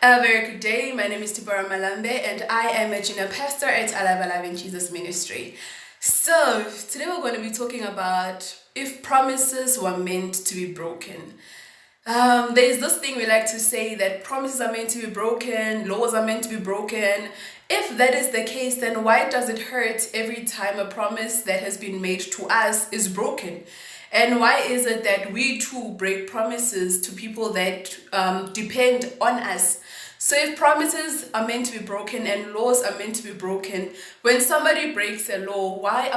A very good day. My name is Deborah Malambe and I am a junior pastor at Alive in Jesus Ministry. So, today we're going to be talking about if promises were meant to be broken. There's this thing we like to say that promises are meant to be broken, laws are meant to be broken. If that is the case, then why does it hurt every time a promise that has been made to us is broken? And why is it that we too break promises to people that depend on us? So if promises are meant to be broken and laws are meant to be broken, when somebody breaks a law, why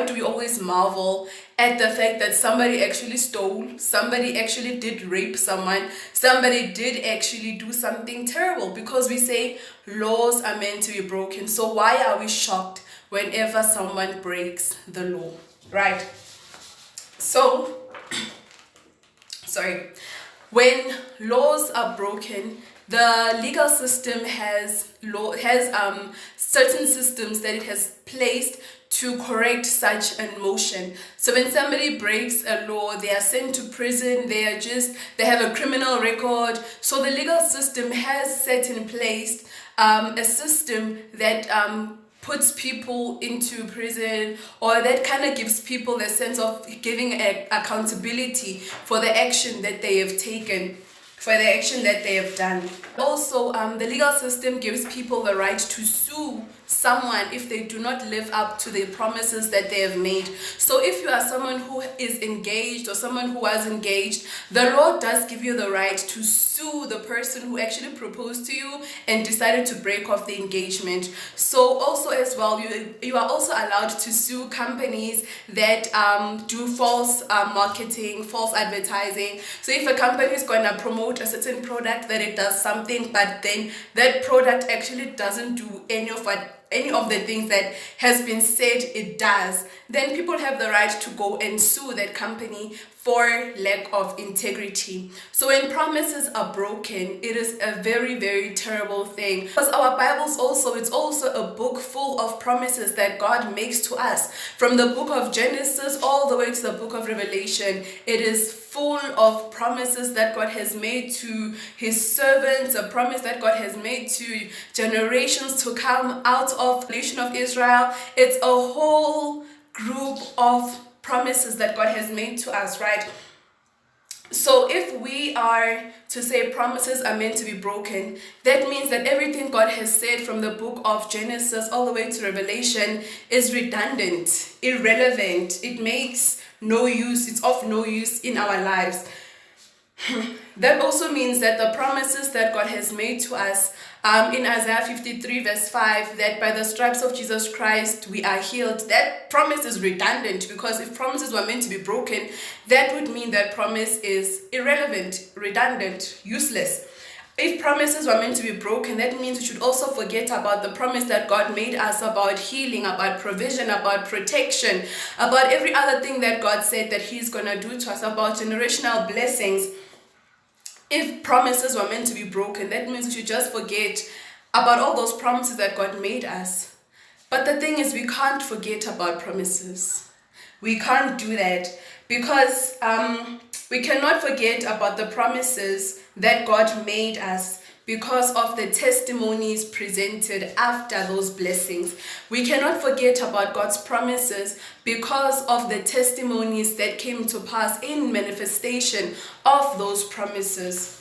do we always marvel at the fact that somebody actually stole, somebody actually did rape someone, somebody did actually do something terrible? Because we say laws are meant to be broken. So why are we shocked whenever someone breaks the law? Right? So, when laws are broken, the legal system has certain systems that it has placed to correct such an motion. So when somebody breaks a law, they are sent to prison, they have a criminal record. So the legal system has set in place a system that puts people into prison, or that kind of gives people a sense of giving accountability for the action that they have taken, for the action that they have done. Also, the legal system gives people the right to sue someone if they do not live up to the promises that they have made. So if you are someone who is engaged or someone who was engaged, the law does give you the right to sue the person who actually proposed to you and decided to break off the engagement. So also as well, you are also allowed to sue companies that do false marketing, false advertising. So if a company is going to promote a certain product that it does something, but then that product actually doesn't do any of the things that has been said it does, then people have the right to go and sue that company for lack of integrity. So when promises are broken, it is a very, very terrible thing. Because our Bibles it's also a book full of promises that God makes to us. From the book of Genesis all the way to the book of Revelation, it is full of promises that God has made to his servants, a promise that God has made to generations to come out of the nation of Israel. It's a whole group of promises that God has made to us, right? So if we are to say promises are meant to be broken, that means that everything God has said from the book of Genesis all the way to Revelation is redundant, irrelevant. It makes no use. It's of no use in our lives. That also means that the promises that God has made to us in Isaiah 53 verse 5, that by the stripes of Jesus Christ we are healed, that promise is redundant, because if promises were meant to be broken, that would mean that promise is irrelevant, redundant, useless. If promises were meant to be broken, that means we should also forget about the promise that God made us about healing, about provision, about protection, about every other thing that God said that he's going to do to us, about generational blessings. If promises were meant to be broken, that means we should just forget about all those promises that God made us. But the thing is, we can't forget about promises. We can't do that, because we cannot forget about the promises that God made us because of the testimonies presented after those blessings. We cannot forget about God's promises because of the testimonies that came to pass in manifestation of those promises.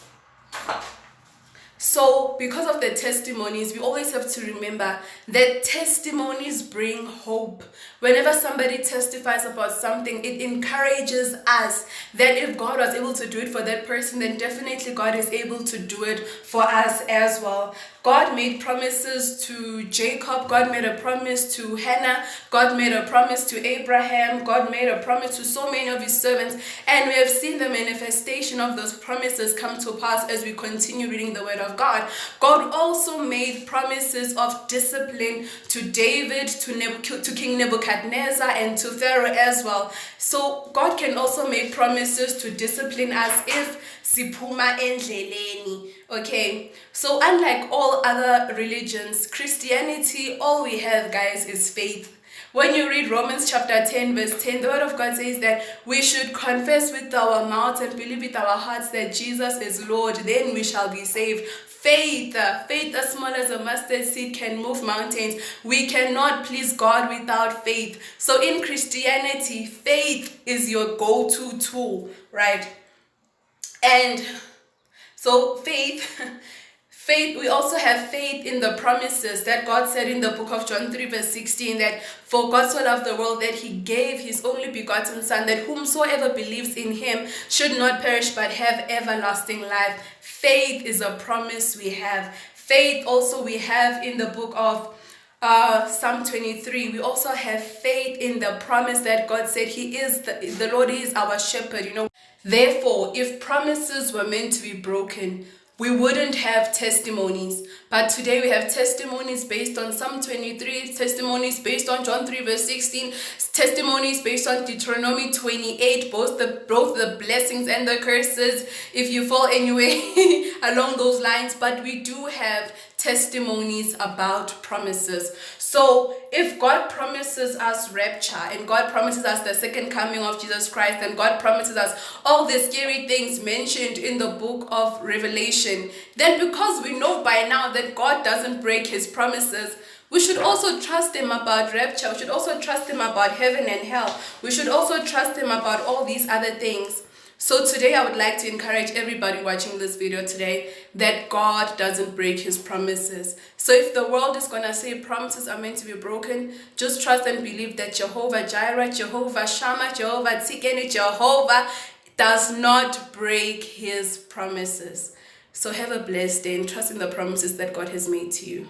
So because of the testimonies, we always have to remember that testimonies bring hope. Whenever somebody testifies about something, it encourages us that if God was able to do it for that person, then definitely God is able to do it for us as well. God made promises to Jacob, God made a promise to Hannah, God made a promise to Abraham, God made a promise to so many of his servants, and we have seen the manifestation of those promises come to pass as we continue reading the word of God. God also made promises of discipline to David, to King Nebuchadnezzar, and to Pharaoh as well. So God can also make promises to discipline us if siphuma endleleni. Okay, so unlike all other religions, Christianity, all we have, guys, is faith. When you read Romans chapter 10 verse 10, the word of God says that we should confess with our mouths and believe with our hearts that Jesus is Lord, then we shall be saved. Faith as small as a mustard seed can move mountains. We cannot please God without faith. So in Christianity, faith is your go-to tool, right? And so faith, we also have faith in the promises that God said in the book of John 3 verse 16, that for God so loved the world that he gave his only begotten Son, that whomsoever believes in him should not perish but have everlasting life. Faith is a promise we have. Faith also we have in the book of Psalm 23. We also have faith in the promise that God said he is the Lord is our shepherd, Therefore, if promises were meant to be broken, we wouldn't have testimonies. But today we have testimonies based on Psalm 23, testimonies based on John 3 verse 16, testimonies based on Deuteronomy 28, both the blessings and the curses, if you fall anyway along those lines. But we do have testimonies about promises. So if God promises us rapture, and God promises us the second coming of Jesus Christ, and God promises us all the scary things mentioned in the book of Revelation, then because we know by now that God doesn't break his promises, we should also trust him about rapture. We should also trust him about heaven and hell. We should also trust him about all these other things. So today I would like to encourage everybody watching this video today that God doesn't break his promises. So if the world is going to say promises are meant to be broken, just trust and believe that Jehovah Jireh, Jehovah Shammah, Jehovah Tsidkenu, Jehovah does not break his promises. So have a blessed day and trust in the promises that God has made to you.